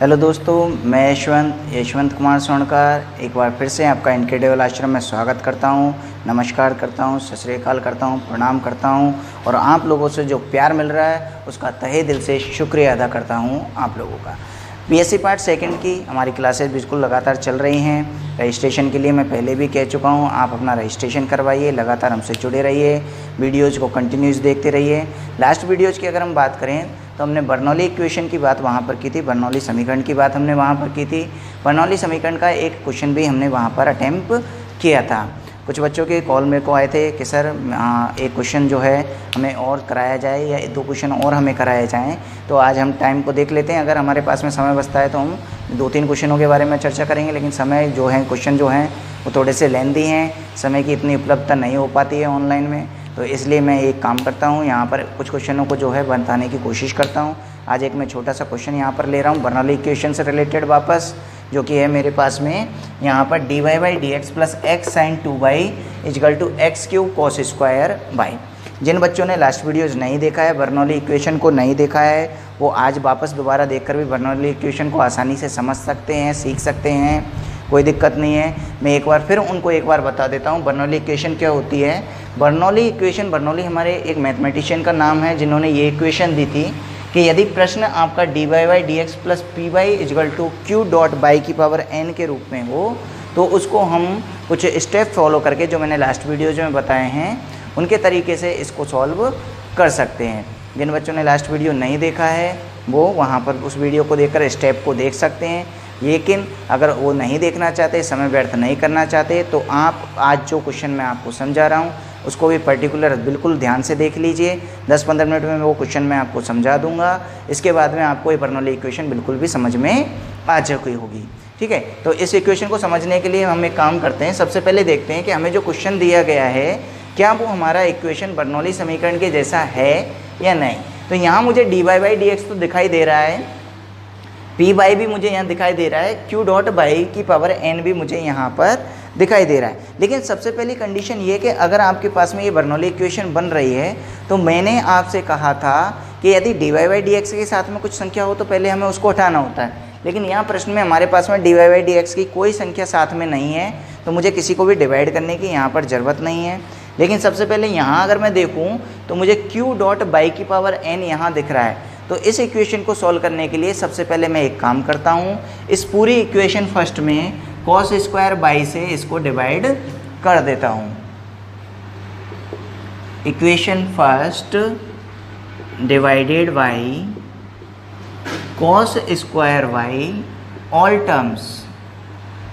Hello दोस्तों, मैं यशवंत कुमार सोनकर एक बार फिर से आपका इनक्रेडिबल आश्रम में स्वागत करता हूं, नमस्कार करता हूं, सत श्री अकाल करता हूं, प्रणाम करता हूं और आप लोगों से जो प्यार मिल रहा है उसका तहे दिल से शुक्रिया अदा करता हूं आप लोगों का। बीएससी पार्ट सेकंड की हमारी क्लासेस बिल्कुल लगातार चल रही हैं। रजिस्ट्रेशन के लिए मैं पहले भी कह चुका हूं, आप अपना रजिस्ट्रेशन करवाइए, लगातार हमसे जुड़े रहिए, वीडियोज़ को कंटिन्यूस देखते रहिए। लास्ट वीडियोज़ की अगर हम बात करें तो हमने बर्नौली इक्वेशन की बात वहाँ पर की थी, बर्नौली समीकरण की बात हमने वहाँ पर की थी। बर्नौली समीकरण का एक क्वेश्चन भी हमने वहाँ पर अटैम्प्ट किया था। कुछ बच्चों के कॉल मेरे को आए थे कि सर एक क्वेश्चन जो है हमें और कराया जाए या 2 क्वेश्चन और हमें कराए जाएँ। तो आज हम टाइम को देख लेते हैं, अगर हमारे पास में समय बचता है तो हम 2-3 क्वेश्चनों के बारे में चर्चा करेंगे, लेकिन समय जो है क्वेश्चन जो हैं वो थोड़े से लेंदी हैं, समय की इतनी उपलब्धता नहीं हो पाती है ऑनलाइन में। तो इसलिए मैं एक काम करता हूँ, यहाँ पर कुछ क्वेश्चनों को जो है बताने की कोशिश करता हूँ। आज एक मैं छोटा सा क्वेश्चन यहाँ पर ले रहा हूँ बर्नौली इक्वेशन से रिलेटेड वापस, जो कि है मेरे पास में यहाँ पर dy/dx plus x sin 2y equal to x cube cos square y। जिन बच्चों ने लास्ट वीडियोज़ नहीं देखा है, बर्नौली इक्वेशन को नहीं देखा है, वो आज वापस दोबारा देखकर भी बर्नौली इक्वेशन को आसानी से समझ सकते हैं, सीख सकते हैं, कोई दिक्कत नहीं है। मैं एक बार फिर उनको एक बार बता देता हूँ बर्नौली इक्वेशन क्या होती है। बर्नौली इक्वेशन, बर्नौली हमारे एक मैथमेटिशियन का नाम है जिन्होंने ये इक्वेशन दी थी कि यदि प्रश्न आपका dy/dx plus py equal to q dot y की पावर n के रूप में हो तो उसको हम कुछ स्टेप फॉलो करके, जो मैंने लास्ट वीडियोज में बताए हैं उनके तरीके से इसको सॉल्व कर सकते हैं। जिन बच्चों ने लास्ट वीडियो नहीं देखा है वो वहाँ पर उस वीडियो को देखकर स्टेप को देख सकते हैं, लेकिन अगर वो नहीं देखना चाहते, समय व्यर्थ नहीं करना चाहते, तो आप आज जो क्वेश्चन मैं आपको समझा रहा हूँ उसको भी पर्टिकुलर बिल्कुल ध्यान से देख लीजिए। 10-15 मिनट में वो क्वेश्चन मैं आपको समझा दूंगा। इसके बाद में आपको ये बर्नौली इक्वेशन बिल्कुल भी समझ में आ चुकी होगी, ठीक है। तो इस इक्वेशन को समझने के लिए हम एक काम करते हैं, सबसे पहले देखते हैं कि हमें जो क्वेश्चन दिया गया है क्या वो हमारा इक्वेशन बर्नौली समीकरण के जैसा है या नहीं। तो यहाँ मुझे dy/dx तो दिखाई दे रहा है, पी बाई भी मुझे यहाँ दिखाई दे रहा है, क्यू डॉट बाई की पावर एन भी मुझे यहाँ पर दिखाई दे रहा है। लेकिन सबसे पहली कंडीशन ये कि अगर आपके पास में ये बर्नौली इक्वेशन बन रही है तो मैंने आपसे कहा था कि यदि dy/dx के साथ में कुछ संख्या हो तो पहले हमें उसको हटाना होता है, लेकिन यहाँ प्रश्न में हमारे पास में dy/dx की कोई संख्या साथ में नहीं है, तो मुझे किसी को भी डिवाइड करने की यहाँ पर ज़रूरत नहीं है। लेकिन सबसे पहले यहाँ अगर मैं देखूँ तो मुझे क्यू डॉट बाई की पावर एन यहाँ दिख रहा है। तो इस इक्वेशन को सॉल्व करने के लिए सबसे पहले मैं एक काम करता हूँ, इस पूरी इक्वेशन फर्स्ट में कॉस स्क्वायर बाई से इसको डिवाइड कर देता हूँ। Equation first divided by cos square by all terms,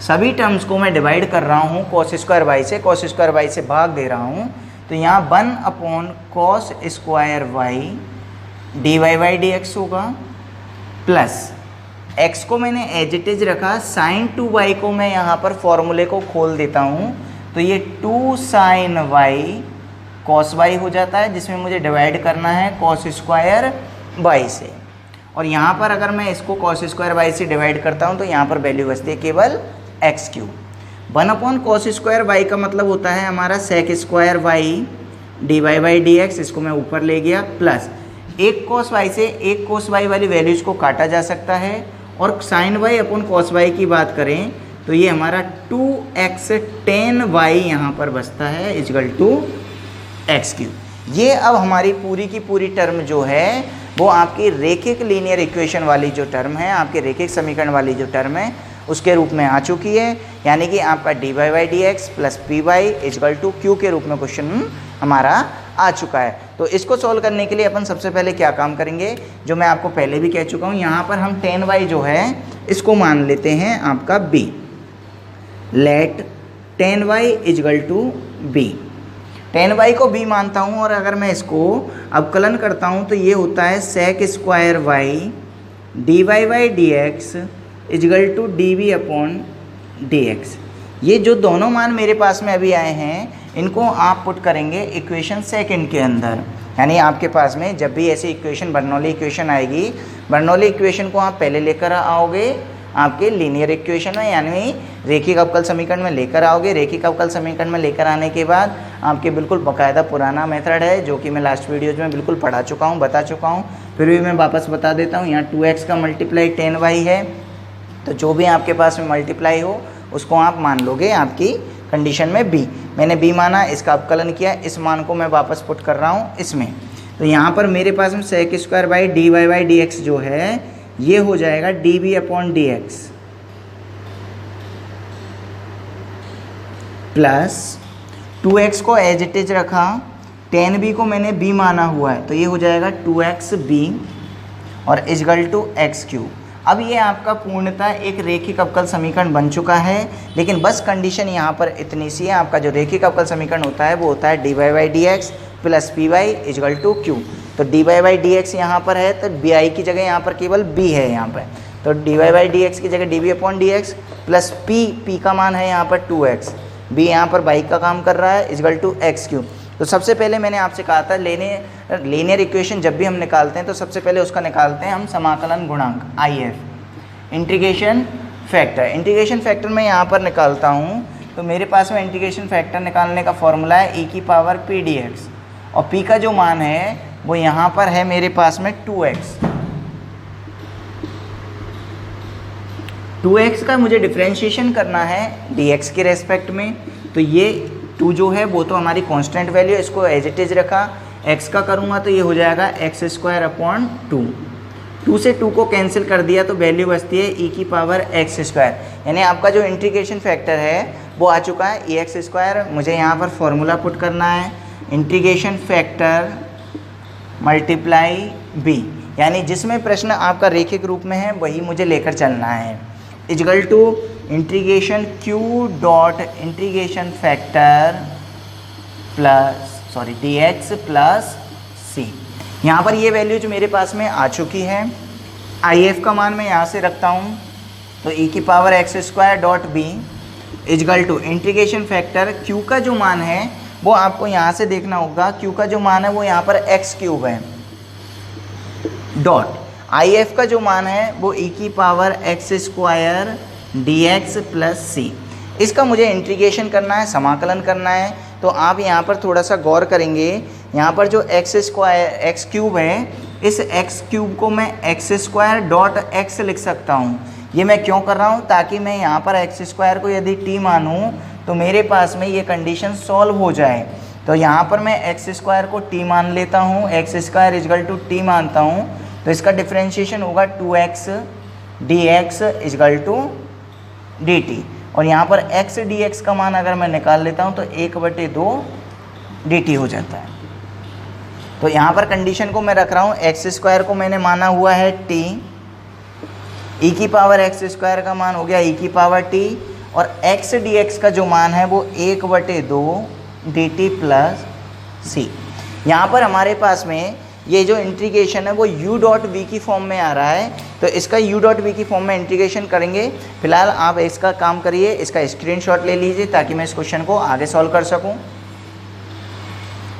सभी टर्म्स को मैं डिवाइड कर रहा हूँ कॉस स्क्वायर बाई से, कॉस स्क्वायर बाई से भाग दे रहा हूँ। तो यहाँ 1 कॉस स्क्वायर बाई dy/dx होगा, प्लस x को मैंने एज इट इज रखा, sin 2y को मैं यहाँ पर फॉर्मूले को खोल देता हूँ, तो ये 2 sin y cos y हो जाता है, जिसमें मुझे डिवाइड करना है cos स्क्वायर y से। और यहाँ पर अगर मैं इसको cos स्क्वायर y से डिवाइड करता हूँ तो यहाँ पर वैल्यू बचती है केवल x cube. 1 cos square y का मतलब होता है हमारा sec स्क्वायर y dy/dx, इसको मैं ऊपर ले गया, प्लस एक cos y से एक cos y वाली वैल्यूज़ को काटा जा सकता है, और sin y upon cos y की बात करें तो ये हमारा 2x tan y यहाँ पर बचता है इजकल टू x क्यूब। ये अब हमारी पूरी की पूरी टर्म जो है वो आपकी रेखिक लीनियर इक्वेशन वाली जो टर्म है, आपके रेखिक समीकरण वाली जो टर्म है उसके रूप में आ चुकी है, यानी कि आपका dy/dx plus P Y equal to Q के रूप में क्वेश्चन हमारा आ चुका है। तो इसको सॉल्व करने के लिए अपन सबसे पहले क्या काम करेंगे, जो मैं आपको पहले भी कह चुका हूँ, यहाँ पर हम tan y जो है इसको मान लेते हैं आपका b, let tan y equal to b। tan y को b मानता हूँ और अगर मैं इसको अवकलन करता हूँ तो ये होता है sec square y dy/dx equal to dv upon dx। ये जो दोनों मान मेरे पास में अभी आए हैं इनको आप पुट करेंगे इक्वेशन सेकंड के अंदर, यानी आपके पास में जब भी ऐसी इक्वेशन बर्नौली इक्वेशन आएगी, बर्नौली इक्वेशन को आप पहले लेकर आओगे आपके लीनियर इक्वेशन में, यानी रेखिक अवकल समीकरण में लेकर आओगे। रेखिक अवकल समीकरण में लेकर आने के बाद आपके बिल्कुल बाकायदा पुराना मेथड है जो कि मैं लास्ट वीडियोज में बिल्कुल पढ़ा चुका हूँ, बता चुका हूँ, फिर भी मैं वापस बता देता हूँ, यहाँ 2x का मल्टीप्लाई 10y है, तो जो भी आपके पास में मल्टीप्लाई हो उसको आप मान लोगे आपकी कंडीशन में b। मैंने b माना, इसका अवकलन किया, इस मान को मैं वापस पुट कर रहा हूँ इसमें। तो यहाँ पर मेरे पास में sec square by dy by dx जो है ये हो जाएगा db upon dx plus 2x को एज इट इज रखा, 10b को मैंने b माना हुआ है, तो ये हो जाएगा 2xb और इजगल टू एक्स क्यूब। अब ये आपका पूर्णतः एक रेखिक अवकल समीकरण बन चुका है, लेकिन बस कंडीशन यहाँ पर इतनी सी है, आपका जो रेखिक अवकल समीकरण होता है वो होता है dy by dx plus P Y equal to Q. तो dy बाई dx यहाँ पर है तो bi की जगह यहाँ पर केवल b है यहाँ पर, तो dy बाई dx की जगह db upon dx plus p का मान है यहाँ पर 2x, b यहाँ पर बाई का काम कर रहा है इजगल टू एक्स क्यूब। तो सबसे पहले मैंने आपसे कहा था लीनियर इक्वेशन जब भी हम निकालते हैं तो सबसे पहले उसका निकालते हैं हम समाकलन गुणांक IF, integration factor. Integration factor मैं यहाँ पर निकालता हूँ, तो मेरे पास में इंटीग्रेशन फैक्टर निकालने का फॉर्मूला है e की पावर p dx, और p का जो मान है वो यहाँ पर है मेरे पास में 2x का मुझे डिफ्रेंशिएशन करना है dx के रेस्पेक्ट में। तो ये 2 जो है वो तो हमारी कांस्टेंट वैल्यू है, इसको एज इट इज रखा, x का करूँगा तो ये हो जाएगा एक्स स्क्वायर अपॉन 2 से 2 को कैंसिल कर दिया तो वैल्यू बचती है e की पावर एक्स स्क्वायर, यानी आपका जो इंटीग्रेशन फैक्टर है वो आ चुका है e एक्स स्क्वायर। मुझे यहाँ पर फॉर्मूला पुट करना है इंटीग्रेशन फैक्टर मल्टीप्लाई b, यानी जिसमें प्रश्न आपका रेखिक रूप में है वही मुझे लेकर चलना है, equal to integration q dot integration factor dx plus c। यहाँ पर ये वैल्यू जो मेरे पास में आ चुकी है, IF का मान मैं यहाँ से रखता हूँ, तो e की power x square dot b equal to integration factor q का जो मान है वो आपको यहाँ से देखना होगा, q का जो मान है वो यहाँ पर एक्स क्यूब है, डॉट IF का जो मान है वो e की power x square dx plus c। इसका मुझे इंटीग्रेशन करना है, समाकलन करना है। तो आप यहाँ पर थोड़ा सा गौर करेंगे, यहाँ पर जो एक्स क्यूब है, इस एक्स क्यूब को मैं एक्स स्क्वायर डॉट एक्स लिख सकता हूँ। ये मैं क्यों कर रहा हूँ, ताकि मैं यहाँ पर एक्स स्क्वायर को यदि t मानूँ तो मेरे पास में ये कंडीशन सॉल्व हो जाए। तो यहाँ पर मैं एक्स स्क्वायर को t मान लेता हूँ, x square equal to t मानता हूँ, तो इसका डिफ्रेंशिएशन होगा 2x dx is equal to dt, और यहाँ पर x dx का मान अगर मैं निकाल लेता हूँ तो 1/2 dt हो जाता है। तो यहाँ पर कंडीशन को मैं रख रहा हूँ, एक्स स्क्वायर को मैंने माना हुआ है t, e की पावर एक्स स्क्वायर का मान हो गया e की पावर t, और x dx का जो मान है वो 1/2 dt प्लस c। यहाँ पर हमारे पास में ये जो इंटीग्रेशन है वो u डॉट v की फॉर्म में आ रहा है, तो इसका u डॉट v की फॉर्म में इंटीग्रेशन करेंगे। फिलहाल आप इसका काम करिए, इसका स्क्रीनशॉट ले लीजिए ताकि मैं इस क्वेश्चन को आगे सॉल्व कर सकूं।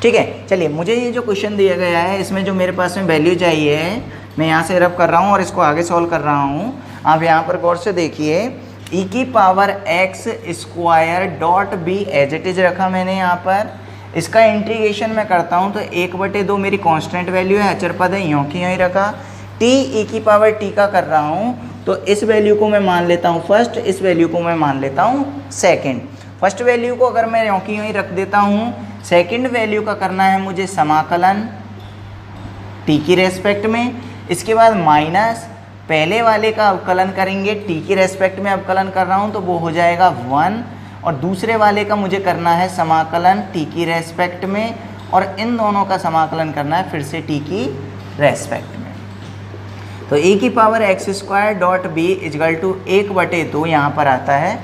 ठीक है, चलिए मुझे ये जो क्वेश्चन दिया गया है इसमें जो मेरे पास में वैल्यू चाहिए है, मैं यहाँ से रब कर रहा हूँ और इसको आगे सॉल्व कर रहा हूँ। आप यहाँ पर गौर से देखिए, e की power x square dot b as it is रखा मैंने यहाँ पर, इसका इंटीग्रेशन मैं करता हूँ तो 1/2 मेरी कांस्टेंट वैल्यू है, अचर पद है, यों की यों ही रखा। t e की पावर t का कर रहा हूँ तो इस वैल्यू को मैं मान लेता हूँ फर्स्ट, इस वैल्यू को मैं मान लेता हूँ सेकंड। फर्स्ट वैल्यू को अगर मैं यों की यों ही रख देता हूँ, सेकंड वैल्यू का करना है मुझे समाकलन t की रेस्पेक्ट में, इसके बाद माइनस पहले वाले का अवकलन करेंगे, t की रेस्पेक्ट में अवकलन कर रहा हूँ तो वो हो जाएगा 1, और दूसरे वाले का मुझे करना है समाकलन t की रेस्पेक्ट में, और इन दोनों का समाकलन करना है फिर से t की रेस्पेक्ट में। तो e की power x square dot b equal to 1/2 यहाँ पर आता है,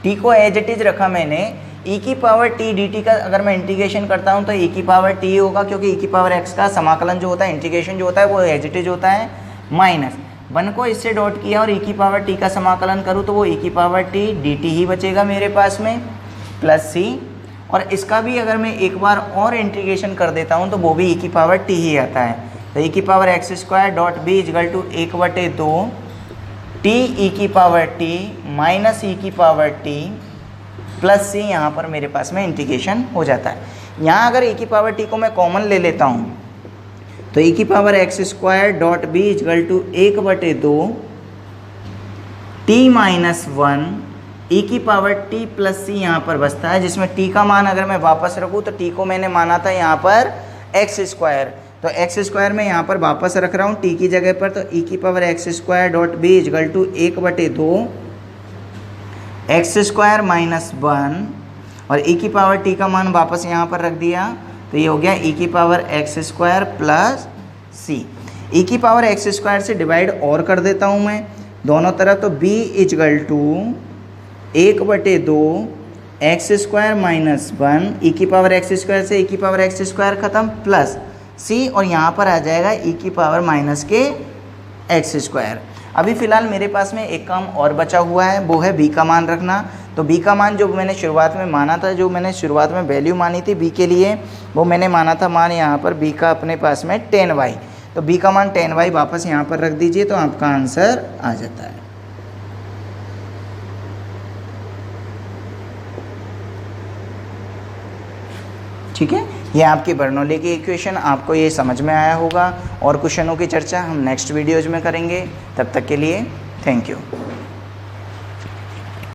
t को एज इट इज रखा मैंने, e की पावर t dt का अगर मैं इंटीग्रेशन करता हूँ तो e की पावर t होगा, क्योंकि e की पावर x का समाकलन जो होता है, इंटीग्रेशन जो होता है वो एज इट इज होता है, माइनस 1 को इससे डॉट किया और e की पावर t का समाकलन करूँ तो वो e की पावर t dt ही बचेगा मेरे पास में, प्लस c, और इसका भी अगर मैं एक बार और इंटीग्रेशन कर देता हूँ तो वो भी e की पावर t ही आता है। तो e की power x square dot b equal to 1/2 t e की पावर t माइनस e की पावर t प्लस c, यहाँ पर मेरे पास में इंटीग्रेशन हो जाता है। यहाँ अगर e की पावर t को मैं कॉमन ले लेता हूँ तो e की power x square dot B equal to 1/2 t minus 1 e की पावर t प्लस सी यहाँ पर बचता है, जिसमें t का मान अगर मैं वापस रखूँ तो t को मैंने माना था यहाँ पर एक्स स्क्वायर, तो एक्स स्क्वायर में यहाँ पर वापस रख रहा हूँ t की जगह पर, तो e की power x square dot B equal to 1/2 x square minus 1 और e की पावर t का मान वापस यहाँ पर रख दिया, तो ये हो गया e की power x square plus C. e की पावर एक्स स्क्वायर से डिवाइड और कर देता हूँ मैं दोनों तरफ, तो b equal to 1/2 x square minus 1 e की पावर एक्स स्क्वायर से e की पावर एक्स स्क्वायर खत्म प्लस c, और यहाँ पर आ जाएगा e की पावर माइनस के एक्स स्क्वायर। अभी फ़िलहाल मेरे पास में एक काम और बचा हुआ है, वो है b का मान रखना। तो b का मान जो मैंने शुरुआत में माना था, जो मैंने शुरुआत में वैल्यू मानी थी b के लिए, वो मैंने माना था मान यहाँ पर b का अपने पास में 10y, तो b का मान 10y वापस यहाँ पर रख दीजिए, तो आपका आंसर आ जाता है। ठीक है, ये आपकी बर्नौली की इक्वेशन, आपको ये समझ में आया होगा, और क्वेश्चनों की चर्चा हम नेक्स्ट वीडियोज में करेंगे। तब तक के लिए थैंक यू।